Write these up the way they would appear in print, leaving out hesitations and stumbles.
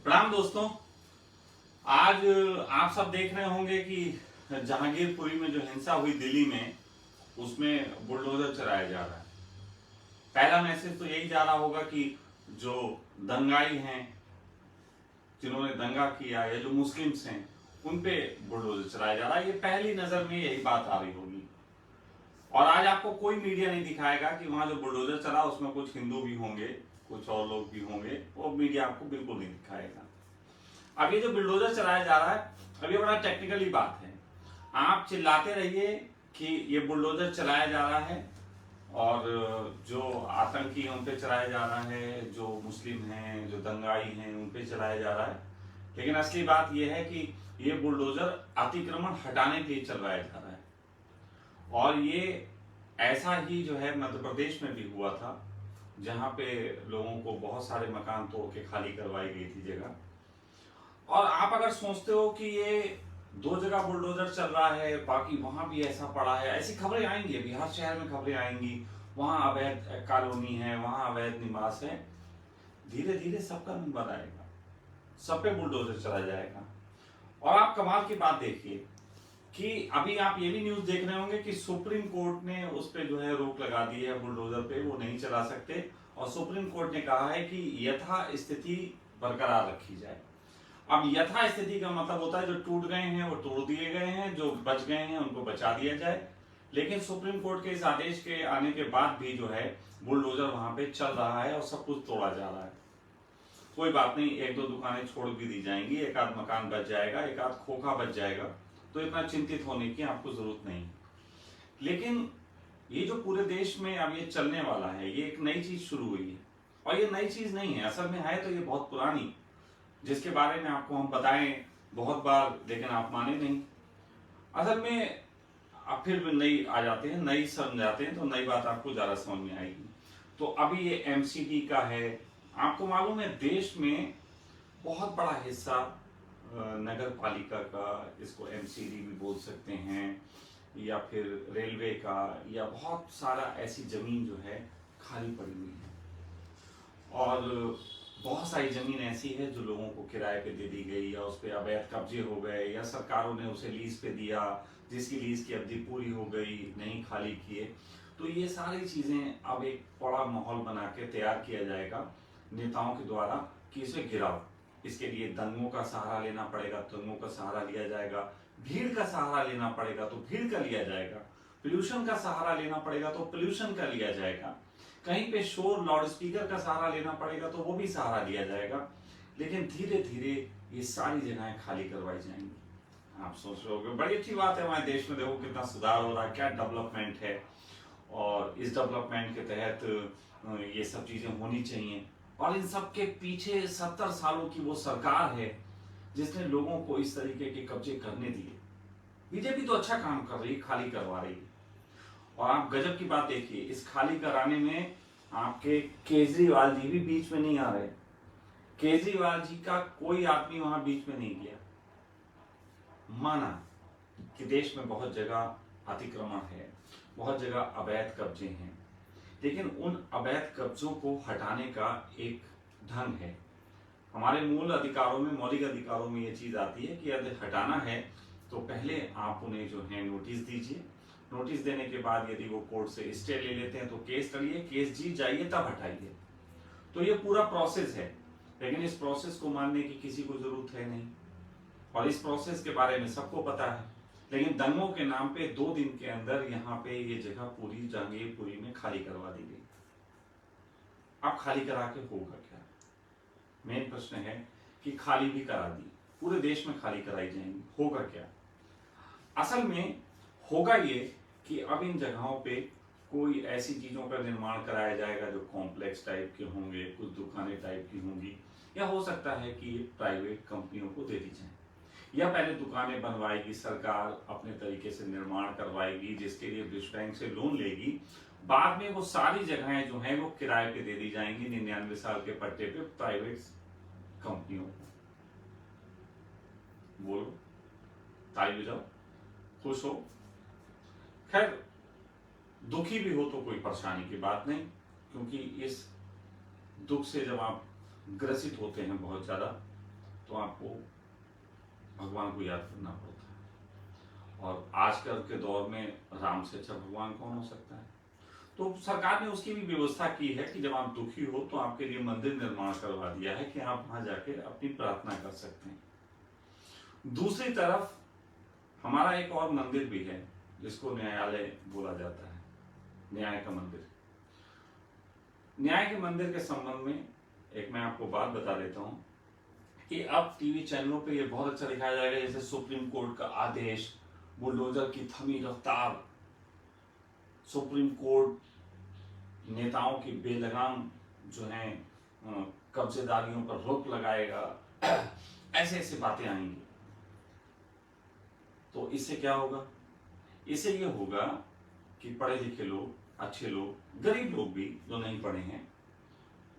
प्रणाम दोस्तों। आज आप सब देख रहे होंगे कि जहांगीरपुरी में जो हिंसा हुई दिल्ली में, उसमें बुलडोजर चलाया जा रहा है। पहला मैसेज तो यही जा रहा होगा कि जो दंगाई हैं, जिन्होंने दंगा किया या जो मुस्लिम्स हैं, उन पे बुलडोजर चलाया जा रहा है। ये पहली नजर में यही बात आ रही होगी। और आज आपको कोई मीडिया नहीं दिखाएगा कि वहां जो बुलडोजर चला उसमें कुछ हिंदू भी होंगे, कुछ और लोग भी होंगे। वो मीडिया आपको बिल्कुल नहीं दिखाएगा। अब ये जो बुलडोजर चलाया जा रहा है, अब ये बड़ा टेक्निकली बात है। आप चिल्लाते रहिए कि ये बुलडोजर चलाया जा रहा है और जो आतंकी हैं उन पे चलाया जा रहा है, जो मुस्लिम हैं, जो दंगाई हैं, उन पे चलाया जा रहा है। लेकिन असली बात यह है कि ये बुलडोजर अतिक्रमण हटाने के लिए चलवाया जा रहा है। और ये ऐसा ही जो है मध्य प्रदेश में भी हुआ था, जहां पे लोगों को बहुत सारे मकान तोड़ के खाली करवाई गई थी जगह। और आप अगर सोचते हो कि ये दो जगह बुलडोजर चल रहा है, बाकी वहां भी ऐसा पड़ा है, ऐसी खबरें आएंगी, बिहार शहर में खबरें आएंगी, वहां अवैध कॉलोनी है, वहां अवैध निवास है। धीरे धीरे सबका नंबर आएगा, सब पे बुलडोजर चला जाएगा। और आप कमाल की बात देखिए कि अभी आप ये भी न्यूज देख रहे होंगे कि सुप्रीम कोर्ट ने उस पे जो है रोक लगा दी है, बुलडोजर पे वो नहीं चला सकते। और सुप्रीम कोर्ट ने कहा है कि यथा स्थिति बरकरार रखी जाए। अब यथा स्थिति का मतलब होता है जो टूट गए हैं वो तोड़ दिए गए हैं, जो बच गए हैं उनको बचा दिया जाए। लेकिन सुप्रीम कोर्ट के इस आदेश के आने के बाद भी जो है बुलडोजर वहां पे चल रहा है और सब कुछ तोड़ा जा रहा है। कोई बात नहीं, एक दो दुकानें छोड़ भी दी जाएंगी, एक आध मकान बच जाएगा, एक आध खोखा बच जाएगा, तो इतना चिंतित होने की आपको जरूरत नहीं। लेकिन ये जो पूरे देश में अब ये चलने वाला है, ये एक नई चीज शुरू हुई है। और ये नई चीज नहीं है, असल में है तो ये बहुत पुरानी, जिसके बारे में आपको हम बताएं बहुत बार, लेकिन आप माने नहीं। असल में आप फिर भी नई आ जाते हैं, नई समझाते हैं तो नई बात आपको ज्यादा समझ में आएगी। तो अभी ये एमसीडी का है। आपको मालूम है देश में बहुत बड़ा हिस्सा नगर पालिका का, इसको एमसीडी भी बोल सकते हैं, या फिर रेलवे का, या बहुत सारा ऐसी जमीन जो है खाली पड़ी हुई है। और बहुत सारी जमीन ऐसी है जो लोगों को किराए पे दे दी गई, या उस पर अवैध कब्जे हो गए, या सरकारों ने उसे लीज पे दिया, जिसकी लीज की अवधि पूरी हो गई, नहीं खाली किए। तो ये सारी चीजें अब एक बड़ा माहौल बना के तैयार किया जाएगा नेताओं के द्वारा कि इसे गिराओ। इसके लिए दंगों का सहारा लेना पड़ेगा, दंगों का सहारा लिया जाएगा। भीड़ का सहारा लेना पड़ेगा तो भीड़ का लिया जाएगा। पोल्यूशन का सहारा लेना पड़ेगा तो पोल्यूशन का लिया जाएगा। कहीं पे शोर लाउड स्पीकर का सहारा लेना पड़ेगा तो वो भी सहारा लिया जाएगा। लेकिन धीरे धीरे ये सारी जगहें खाली करवाई जाएंगी। आप सोच रहे होंगे बड़ी अच्छी बात है, हमारे देश में देखो कितना सुधार हो रहा है, क्या डेवलपमेंट है, और इस डेवलपमेंट के तहत ये सब चीजें होनी चाहिए। और इन सब के पीछे 70 सालों की वो सरकार है जिसने लोगों को इस तरीके के कब्जे करने दिए। बीजेपी तो अच्छा काम कर रही है, खाली करवा रही है। और आप गजब की बात देखिए, इस खाली कराने में आपके केजरीवाल जी भी बीच में नहीं आ रहे। केजरीवाल जी का कोई आदमी वहां बीच में नहीं गया। माना कि देश में बहुत जगह अतिक्रमण है, बहुत जगह अवैध कब्जे हैं, लेकिन उन अवैध कब्जों को हटाने का एक ढंग है। हमारे मूल अधिकारों में, मौलिक अधिकारों में यह चीज आती है कि यदि हटाना है तो पहले आप उन्हें जो है नोटिस दीजिए। नोटिस देने के बाद यदि वो कोर्ट से स्टे ले लेते हैं तो केस करिए, केस जीत जाइए तब हटाइए। तो ये पूरा प्रोसेस है। लेकिन इस प्रोसेस को मानने की किसी को जरूरत है नहीं, और इस प्रोसेस के बारे में सबको पता है। लेकिन दंगों के नाम पे 2 दिन के अंदर यहाँ पे ये जगह पूरी जहांगीरपुरी में खाली करवा दी गई। अब खाली करा के होगा क्या? मेन प्रश्न है कि खाली भी करा दी, पूरे देश में खाली कराई जाएंगी, होगा क्या? असल में होगा ये कि अब इन जगहों पे कोई ऐसी चीजों का निर्माण कराया जाएगा जो कॉम्प्लेक्स टाइप के होंगे, कुछ दुकानें टाइप की होंगी, या हो सकता है कि प्राइवेट कंपनियों को दे दी जाए, या पहले दुकानें बनवाएगी सरकार, अपने तरीके से निर्माण करवाएगी, जिसके लिए विश्व बैंक से लोन लेगी। बाद में वो सारी जगहें जो हैं वो किराए पे दे दी जाएंगी 99 साल के पट्टे पे प्राइवेट कंपनियों को। बोलो, ताली बजाओ, खुश हो। खैर, दुखी भी हो तो कोई परेशानी की बात नहीं, क्योंकि इस दुख से जब आप ग्रसित होते हैं बहुत ज्यादा, तो आपको भगवान को याद करना पड़ता है। और आजकल के दौर में राम से अच्छा भगवान कौन हो सकता है। तो सरकार ने उसकी भी व्यवस्था की है कि जब आप दुखी हो तो आपके लिए मंदिर निर्माण करवा दिया है कि आप वहां जाके अपनी प्रार्थना कर सकते हैं। दूसरी तरफ हमारा एक और मंदिर भी है जिसको न्यायालय बोला जाता है, न्याय का मंदिर। न्याय के मंदिर के संबंध में एक मैं आपको बात बता देता हूं कि अब टीवी चैनलों पे ये बहुत अच्छा दिखाया जाएगा, जैसे सुप्रीम कोर्ट का आदेश, बुलडोजर की थमी रफ्तार, सुप्रीम कोर्ट नेताओं की बेलगाम जो है कब्जेदारियों पर रोक लगाएगा, ऐसे ऐसे बातें आएंगी। तो इससे क्या होगा? इससे ये होगा कि पढ़े लिखे लोग, अच्छे लोग, गरीब लोग भी जो नहीं पढ़े हैं,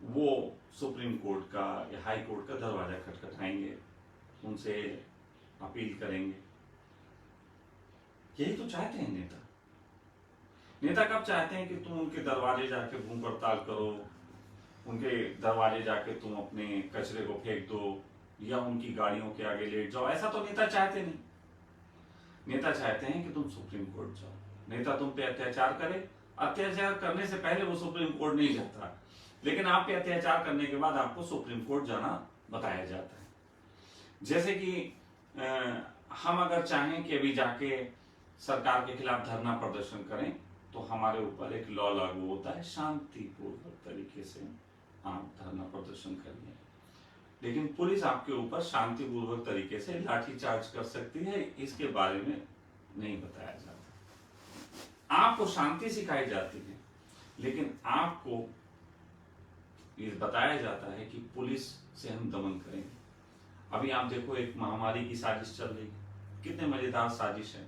वो सुप्रीम कोर्ट का या हाई कोर्ट का दरवाजा खटखटाएंगे, उनसे अपील करेंगे। यही तो चाहते हैं नेता। नेता कब चाहते हैं कि तुम उनके दरवाजे जाके भूख हड़ताल करो, उनके दरवाजे जाके तुम अपने कचरे को फेंक दो या उनकी गाड़ियों के आगे लेट जाओ। ऐसा तो नेता चाहते नहीं। नेता चाहते हैं कि तुम सुप्रीम कोर्ट जाओ, नेता तुम पे अत्याचार करे। अत्याचार करने से पहले वो सुप्रीम कोर्ट नहीं जाता, लेकिन आप पे अत्याचार करने के बाद आपको सुप्रीम कोर्ट जाना बताया जाता है। जैसे कि हम अगर चाहें कि अभी जाके सरकार के खिलाफ धरना प्रदर्शन करें तो हमारे ऊपर एक लॉ लागू होता है, शांतिपूर्वक तरीके से आप धरना प्रदर्शन करिए, लेकिन पुलिस आपके ऊपर शांतिपूर्वक तरीके से लाठीचार्ज कर सकती है, इसके बारे में नहीं बताया जाता। आपको शांति सिखाई जाती है, लेकिन आपको ये बताया जाता है कि पुलिस से हम दमन करेंगे। अभी आप देखो, एक महामारी की साजिश चल रही है, कितने मजेदार साजिश है।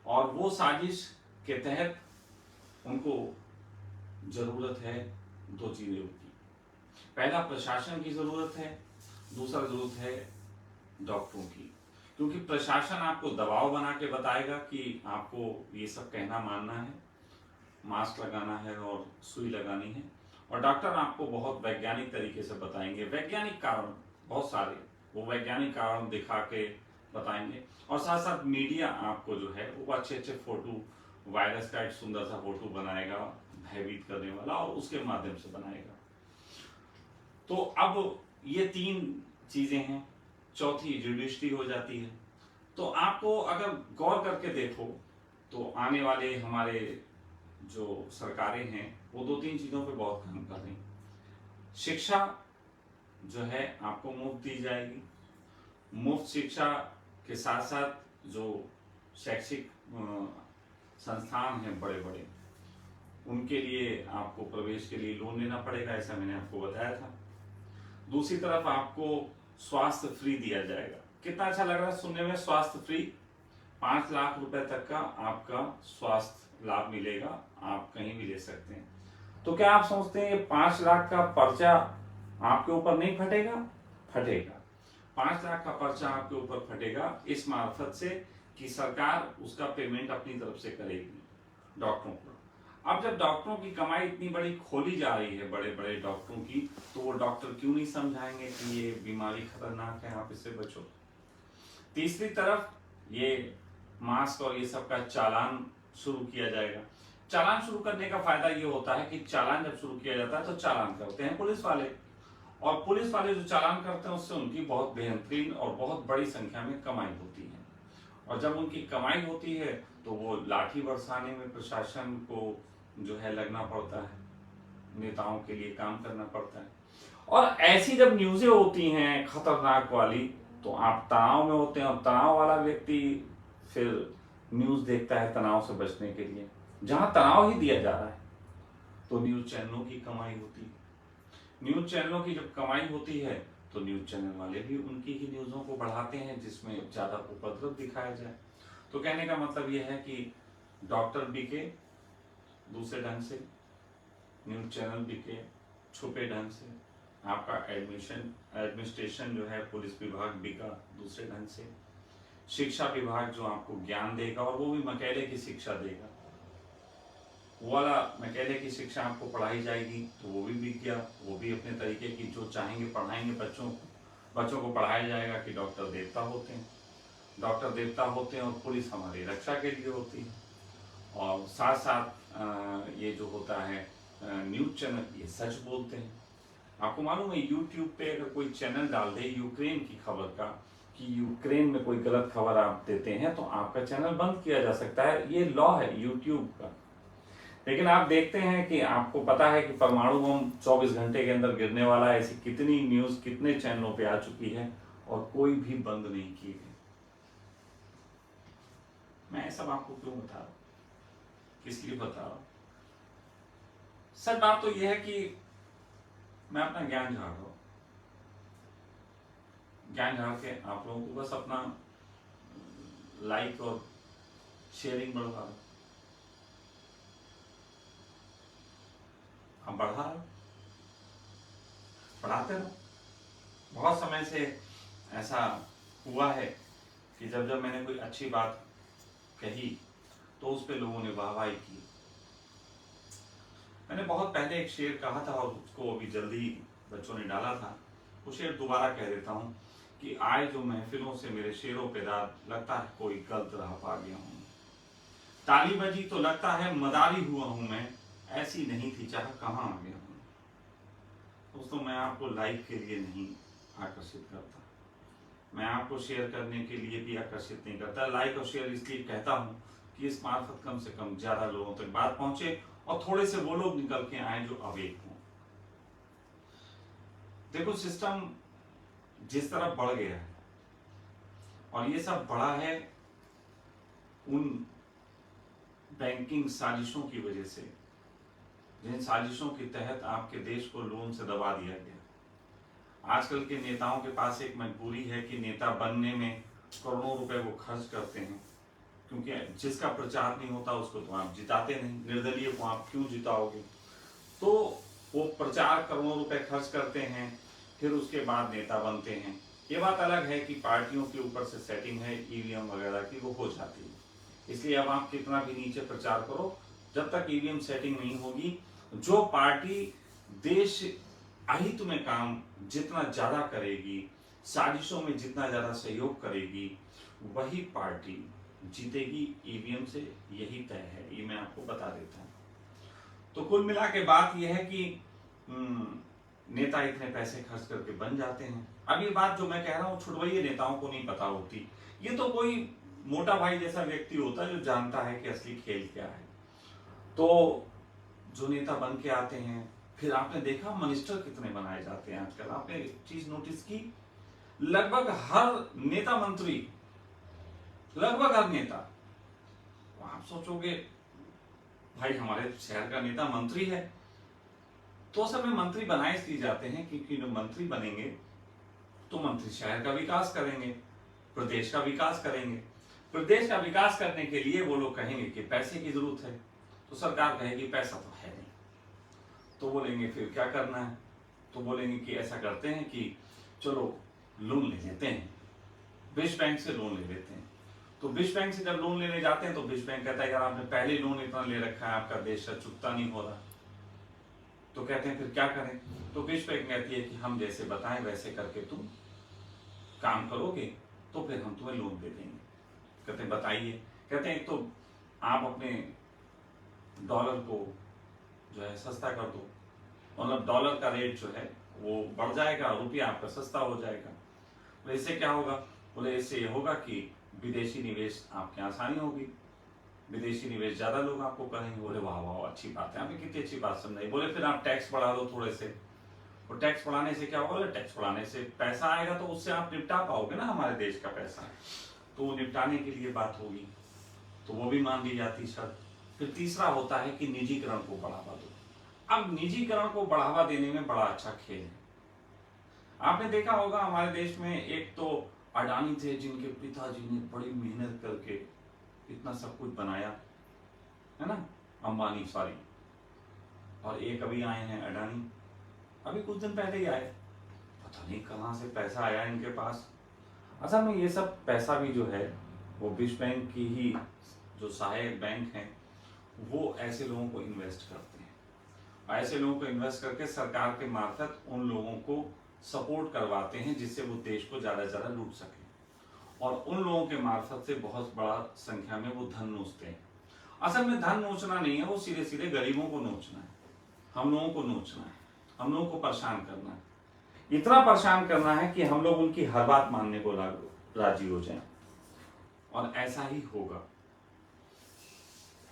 और वो साजिश के तहत उनको जरूरत है दो चीजों की। पहला प्रशासन की जरूरत है, दूसरा जरूरत है डॉक्टरों की, क्योंकि प्रशासन आपको दबाव बना के बताएगा कि आपको ये सब कहना मानना है, मास्क लगाना है और सुई लगानी है, और डॉक्टर आपको बहुत वैज्ञानिक तरीके से बताएंगे, वैज्ञानिक कारण बहुत सारे, वो वैज्ञानिक कारण दिखा के बताएंगे। और साथ साथ मीडिया आपको जो है वो अच्छे अच्छे फोटो, वायरस का एक सुंदर सा फोटो बनाएगा भयभीत करने वाला, और उसके माध्यम से बनाएगा। तो अब ये तीन चीजें हैं, चौथी जुडिशरी हो जाती है। तो आपको अगर गौर करके देखो तो आने वाले हमारे जो सरकारें हैं वो दो तीन चीजों पे बहुत काम कर रही हैं। शिक्षा जो है आपको मुफ्त दी जाएगी। मुफ्त शिक्षा के साथ साथ जो शैक्षिक संस्थान हैं बड़े बड़े, उनके लिए आपको प्रवेश के लिए लोन लेना पड़ेगा, ऐसा मैंने आपको बताया था। दूसरी तरफ आपको स्वास्थ्य फ्री दिया जाएगा। कितना अच्छा लग रहा है सुनने में, स्वास्थ्य फ्री। 5 लाख रुपए तक का आपका स्वास्थ्य लाभ मिलेगा, आप कहीं भी ले सकते हैं। तो क्या आप सोचते हैं 5 लाख का पर्चा आपके ऊपर नहीं फटेगा? फटेगा। 5 लाख का पर्चा आपके ऊपर फटेगा इस मार्फत से कि सरकार उसका पेमेंट अपनी तरफ से करेगी डॉक्टरों को। अब जब डॉक्टरों की कमाई इतनी बड़ी खोली जा रही है, बड़े बड़े डॉक्टरों की, तो वो डॉक्टर क्यों नहीं समझाएंगे कि ये बीमारी खतरनाक है, आप इससे बचो। तीसरी तरफ ये मास्क और ये सब का चालान शुरू किया जाएगा। चालान शुरू करने का फायदा ये होता है कि चालान जब शुरू किया जाता है तो चालान करते हैं पुलिस वाले, और पुलिस वाले जो चालान करते हैं उससे उनकी बहुत बेहतरीन और बहुत बड़ी संख्या में कमाई होती है। और जब उनकी कमाई होती है तो वो लाठी बरसाने में प्रशासन को जो है लगना पड़ता है, नेताओं के लिए काम करना पड़ता है। और ऐसी जब न्यूज़ें होती हैं खतरनाक वाली, तो आप तनाव में होते हैं, और तनाव वाला व्यक्ति फिर न्यूज़ देखता है तनाव से बचने के लिए, जहां तनाव ही दिया जा रहा है। तो न्यूज़ चैनलों की कमाई होती है। न्यूज़ चैनलों की जब कमाई होती है तो न्यूज़ चैनल वाले भी उनकी ही न्यूज़ों को बढ़ाते हैं जिसमें ज़्यादा उपद्रव दिखाया जाए। तो कहने का मतलब यह है कि डॉक्टर बिके दूसरे ढंग से, न्यूज़ चैनल बिके छुपे ढंग से, आपका एडमिनिस्ट्रेशन जो है पुलिस विभाग बिका दूसरे ढंग से, शिक्षा विभाग जो आपको ज्ञान देगा और वो भी मकैले की शिक्षा देगा, वो वाला मकैले की शिक्षा आपको पढ़ाई जाएगी तो वो भी बिक गया, वो भी अपने तरीके की जो चाहेंगे पढ़ाएंगे बच्चों को, बच्चों को पढ़ाया जाएगा कि डॉक्टर देवता होते हैं, डॉक्टर देवता होते हैं और पुलिस हमारी रक्षा के लिए होती है। और साथ साथ ये जो होता है न्यूज़ चैनल ये सच बोलते हैं। आपको मालूम है यूट्यूब पे अगर कोई चैनल डाल दे यूक्रेन की खबर का कि यूक्रेन में कोई गलत खबर आप देते हैं तो आपका चैनल बंद किया जा सकता है, ये लॉ है यूट्यूब का। लेकिन आप देखते हैं कि आपको पता है कि परमाणु बम 24 घंटे के अंदर गिरने वाला है, ऐसी कितनी न्यूज कितने चैनलों पे आ चुकी है और कोई भी बंद नहीं की गई। मैं सब आपको क्यों बता रहा हूं, किस लिए बता रहा हूं? सर बात तो यह है कि मैं अपना ज्ञान झाड़ रहा हूं, ज्ञान झाड़ के आप लोगों को बस अपना लाइक और शेयरिंग बढ़वा रहा हूं। आप बढ़ा रहे हो, बढ़ाते रहो। बहुत समय से ऐसा हुआ है कि जब जब मैंने कोई अच्छी बात कही तो उस पे लोगों ने वाहवाही की। मैंने बहुत पहले एक शेर कहा था और उसको अभी जल्दी बच्चों ने डाला था, वो शेर दोबारा कह देता हूँ कि आए जो महफिलों से मेरे शेरों पे दाद, लगता है कोई गलत राह पा गया हूँ। ताली बजी तो लगता है मदारी हुआ हूँ मैं, ऐसी नहीं थी चाह कहाँ आ गया हूँ। दोस्तों मैं आपको लाइक के लिए नहीं आकर्षित करता, मैं आपको शेयर करने के लिए भी आकर्षित नहीं करता। लाइक और शेयर इसलिए कहता हूँ कि इस मार्फत कम से कम ज्यादा लोगों तक बात पहुंचे और थोड़े से वो लोग निकल के आए जो अवेक हों। देखो सिस्टम जिस तरफ बढ़ गया है और ये सब बढ़ा है उन बैंकिंग साजिशों की वजह से, जिन साजिशों के तहत आपके देश को लोन से दबा दिया गया। आजकल के नेताओं के पास एक मजबूरी है कि नेता बनने में करोड़ों रुपए वो खर्च करते हैं, क्योंकि जिसका प्रचार नहीं होता उसको तो आप जिताते नहीं, निर्दलीय को आप क्यों जिताओगे। तो वो प्रचार करोड़ों रुपए खर्च करते हैं, फिर उसके बाद नेता बनते हैं। ये बात अलग है कि पार्टियों के ऊपर से सेटिंग है ईवीएम वगैरह की, वो हो जाती है। इसलिए अब आप कितना भी नीचे प्रचार करो, जब तक ईवीएम सेटिंग नहीं होगी, जो पार्टी देश अहित में काम जितना ज्यादा करेगी, साजिशों में जितना ज्यादा सहयोग करेगी, वही पार्टी जीतेगी ईवीएम से, यही तय है, ये मैं आपको बता देता हूं। तो कुल मिला के बात यह है कि नेता इतने पैसे खर्च करके बन जाते हैं। अब ये बात जो मैं कह रहा हूँ छुड़वाइए, नेताओं को नहीं पता होती, ये तो कोई मोटा भाई जैसा व्यक्ति होता है जो जानता है कि असली खेल क्या है। तो जो नेता बन के आते हैं, फिर आपने देखा मिनिस्टर कितने बनाए जाते हैं आजकल, आपने चीज नोटिस की, लगभग हर नेता मंत्री, लगभग हर नेता। तो आप सोचोगे भाई हमारे शहर का नेता मंत्री है, तो असल में मंत्री बनाए इसलिए जाते हैं क्योंकि जो मंत्री बनेंगे तो मंत्री शहर का विकास करेंगे, प्रदेश का विकास करेंगे। प्रदेश का विकास करने के लिए वो लोग कहेंगे कि पैसे की जरूरत है, तो सरकार कहेगी पैसा तो है नहीं, तो बोलेंगे फिर क्या करना है, तो बोलेंगे कि ऐसा करते हैं कि चलो लोन ले लेते हैं, विश्व बैंक से लोन ले लेते हैं। तो विश्व बैंक से जब लोन लेने जाते हैं तो विश्व बैंक कहता है यार आपने पहले लोन इतना ले रखा है, आपका देश का चुकता नहीं हो रहा, तो कहते हैं फिर क्या करें। तो विश्व बैंक कहती है कि हम जैसे बताएं वैसे करके तुम काम करोगे तो फिर हम तुम्हें लोन दे देंगे। कहते हैं बताइए, कहते हैं तो आप अपने डॉलर को जो है सस्ता कर दो, मतलब डॉलर का रेट जो है वो बढ़ जाएगा, रुपया आपका सस्ता हो जाएगा। तो इससे क्या होगा, बोले इससे ये होगा कि विदेशी निवेश आपके आसानी होगी, विदेशी निवेश ज्यादा लोग आपको करेंगे। बोले वाह वाह अच्छी बात है, आपने कितनी अच्छी बात समझाई। बोले फिर आप टैक्स बढ़ा दो थोड़े से, और टैक्स बढ़ाने से क्या होगा, टैक्स बढ़ाने से पैसा आएगा तो उससे आप निपटा पाओगे ना हमारे देश का पैसा, तो वो निपटाने के लिए बात होगी, तो वो भी मान ली जाती शर्त। फिर तीसरा होता है कि निजीकरण को बढ़ावा दो। अब निजीकरण को बढ़ावा देने में बड़ा अच्छा खेल है। आपने देखा होगा हमारे देश में एक तो अडानी थे जिनके पिताजी ने बड़ी मेहनत करके इतना सब कुछ बनाया है ना, अंबानी सॉरी, और एक अभी आए हैं अडानी, अभी कुछ दिन पहले ही आए, पता नहीं कहां से पैसा आया इनके पास। असल में ये सब पैसा भी जो है वो विश्व बैंक की ही जो सहायक बैंक हैं वो ऐसे लोगों को इन्वेस्ट करते हैं, ऐसे लोगों को इन्वेस्ट करके सरकार के मार्फत उन लोगों को सपोर्ट करवाते हैं जिससे वो देश को ज़्यादा से ज़्यादा लूट सके, और उन लोगों के मार्फत से बहुत बड़ा संख्या में वो धन नोचते हैं। असल में धन नोचना नहीं है, वो सीधे सीधे गरीबों को नोचना है, हम लोगों को नोचना है, हम लोगों को परेशान करना है, इतना परेशान करना है कि हम लोग उनकी हर बात मानने को राजी हो जाएं, और ऐसा ही होगा।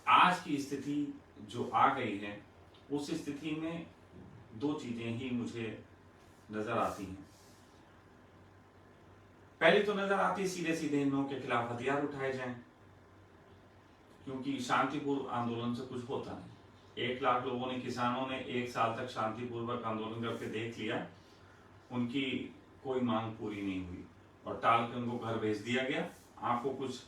आज की स्थिति जो आ गई है, उस स्थिति में दो चीजें ही मुझे नजर आती हैं। पहली तो नजर आती है सीधे सीधे इन लोगों के खिलाफ हथियार उठाए जाएं, क्योंकि शांतिपूर्व आंदोलन से कुछ होता नहीं। 1 लाख लोगों ने, किसानों ने 1 साल तक शांतिपूर्वक आंदोलन करके देख लिया, उनकी कोई मांग पूरी नहीं हुई और टाल के उनको घर भेज दिया गया। आपको कुछ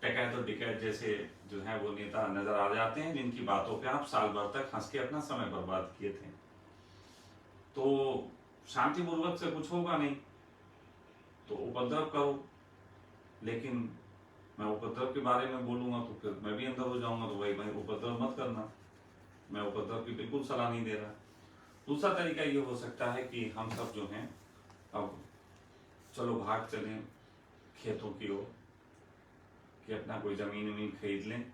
टकैत और डिकैत जैसे जो है वो नेता नजर आ जाते हैं, जिनकी बातों पे आप साल भर तक हंस के अपना समय बर्बाद किए थे। तो शांतिपूर्वक से कुछ होगा नहीं, तो उपद्रव करो, लेकिन मैं उपद्रव के बारे में बोलूंगा तो फिर मैं भी अंदर हो जाऊंगा, तो भाई उपद्रव मत करना, मैं उपद्रव की बिल्कुल सलाह नहीं दे रहा। दूसरा तरीका ये हो सकता है कि हम सब जो हैं अब चलो भाग चलें खेतों की ओर, कि अपना कोई जमीन खरीद लें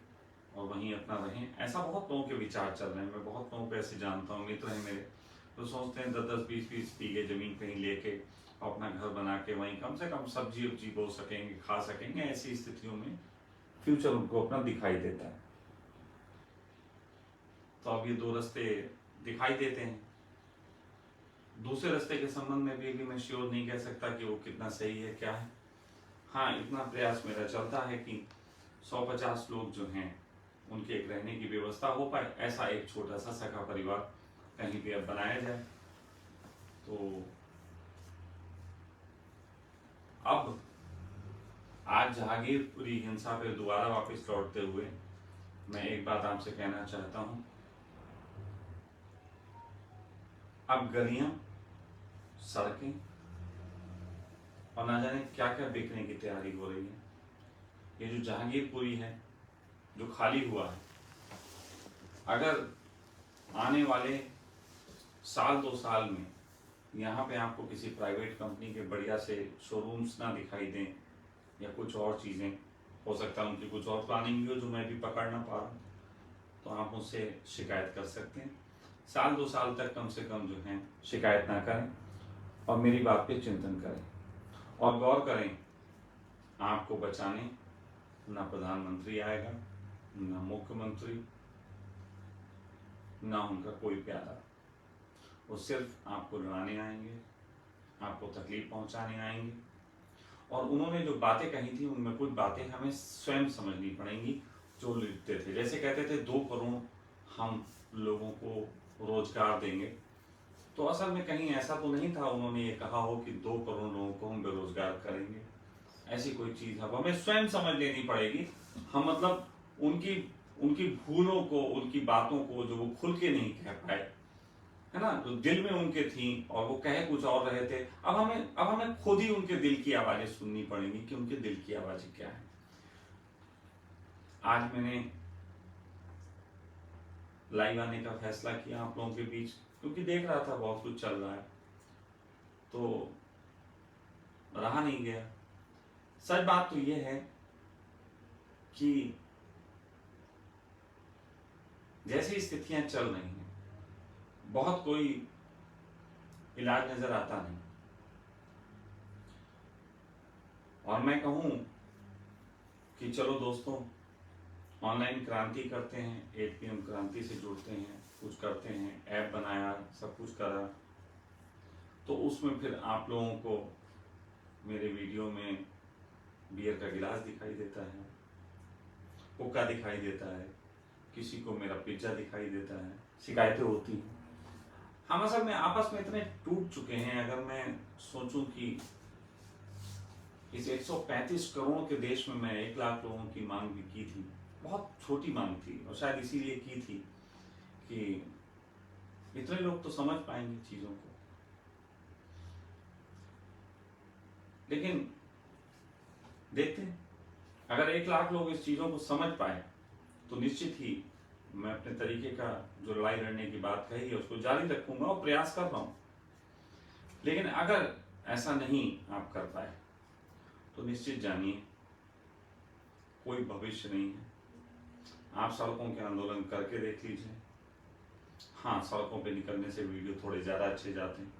और वहीं अपना रहें। ऐसा बहुत लोगों के विचार चल रहे हैं, मैं बहुत लोगों को ऐसे जानता हूँ, मित्र हैं मेरे, तो सोचते हैं 10-10, 20-20 बीघे जमीन कहीं लेके अपना घर बना के वहीं कम से कम सब्जी उब्जी बो सकेंगे, खा सकेंगे। ऐसी स्थितियों में फ्यूचर उनको अपना दिखाई देता है। तो अब ये 2 रास्ते दिखाई देते हैं। दूसरे रास्ते के संबंध में भी मैं श्योर नहीं कह सकता कि वो कितना सही है, क्या है। हाँ, इतना प्रयास मेरा चलता है कि 150 लोग जो हैं उनके एक रहने की व्यवस्था हो पाए, ऐसा एक छोटा सा सखा परिवार कहीं पे अब बनाया जाए। तो अब आज जहांगीरपुरी हिंसा पे दोबारा वापस लौटते हुए मैं एक बात आपसे कहना चाहता हूं। अब गलियां, सड़कें और ना जाने क्या क्या बिकने की तैयारी हो रही है। ये जो जहांगीरपुरी है, जो खाली हुआ है, अगर आने वाले साल 2 साल में यहाँ पे आपको किसी प्राइवेट कंपनी के बढ़िया से शोरूम्स ना दिखाई दें, या कुछ और चीज़ें, हो सकता है उनकी कुछ और प्लानिंग भी हो जो मैं भी पकड़ ना पा रहा हूँ, तो आप मुझसे शिकायत कर सकते हैं। साल 2 साल तक कम से कम जो है शिकायत ना करें और मेरी बात पे चिंतन करें और गौर करें। आपको बचाने ना प्रधानमंत्री आएगा, ना मुख्यमंत्री, ना उनका कोई प्यादा, वो सिर्फ आपको लड़ाने आएंगे, आपको तकलीफ पहुंचाने आएंगे। और उन्होंने जो बातें कही थी उनमें कुछ बातें हमें स्वयं समझनी पड़ेंगी। जो लिखते थे, जैसे कहते थे 2 करोड़ हम लोगों को रोजगार देंगे, तो असल में कहीं ऐसा तो नहीं था उन्होंने ये कहा हो कि 2 करोड़ लोगों को हम बेरोजगार करेंगे। ऐसी कोई चीज अब हमें स्वयं समझ लेनी पड़ेगी। हम मतलब उनकी भूलों को, उनकी बातों को जो वो खुल के नहीं कह पाए, है ना, जो दिल में उनके थी और वो कहे कुछ और रहे थे, अब हमें खुद ही उनके दिल की आवाजें सुननी पड़ेंगी कि उनके दिल की आवाजें क्या है। आज मैंने लाइव आने का फैसला किया आप लोगों के बीच, क्योंकि देख रहा था बहुत कुछ चल रहा है, तो रहा नहीं गया। सच बात तो यह है कि जैसी स्थितियां चल रही हैं, बहुत कोई इलाज नजर आता नहीं। और मैं कहूं कि चलो दोस्तों, ऑनलाइन क्रांति करते हैं, 8 PM क्रांति से जुड़ते हैं, कुछ करते हैं, ऐप बनाया, सब कुछ करा, तो उसमें फिर आप लोगों को मेरे वीडियो में बियर का गिलास दिखाई देता है, हुक्का दिखाई देता है, किसी को मेरा पिज्जा दिखाई देता है, शिकायतें होती हैं। हम असल में आपस में इतने टूट चुके हैं। अगर मैं सोचूं कि इस 135 करोड़ के देश में मैं 1 लाख लोगों की मांग भी की थी, बहुत छोटी मांग थी, और शायद इसीलिए की थी कि इतने लोग तो समझ पाएंगे चीजों को। लेकिन देखते हैं, अगर 1 लाख लोग इस चीजों को समझ पाए तो निश्चित ही मैं अपने तरीके का जो लड़ाई लड़ने की बात कही है उसको जारी रखूंगा और प्रयास कर रहा हूं। लेकिन अगर ऐसा नहीं आप कर पाए तो निश्चित जानिए कोई भविष्य नहीं है। आप सड़कों के आंदोलन करके देख लीजिए। हाँ, सड़कों पे निकलने से वीडियो थोड़े ज़्यादा अच्छे जाते हैं,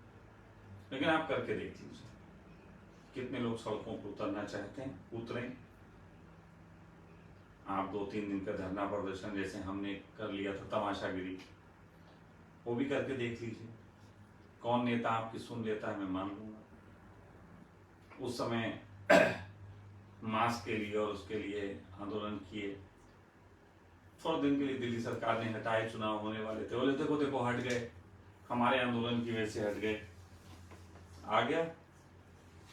लेकिन आप करके देख लीजिए। कितने लोग सड़कों पर उतरना चाहते हैं, उतरें। आप 2-3 दिन का धरना प्रदर्शन जैसे हमने कर लिया था, तमाशागिरी, वो भी करके देख लीजिए। कौन नेता आपकी सुन लेता है मैं मान लूंगा। उस समय मास्क के लिए और उसके लिए आंदोलन किए, थोड़े दिन के लिए दिल्ली सरकार ने हटाए, चुनाव होने वाले थे, बोले देखो देखो हट गए, हमारे आंदोलन की वजह से हट गए। आ गया,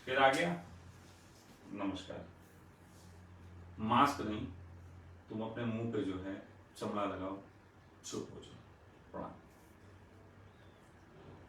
फिर आ गया, नमस्कार। मास्क नहीं, तुम अपने मुंह पे जो है चमड़ा लगाओ, चुप हो जाओ। प्रणाम।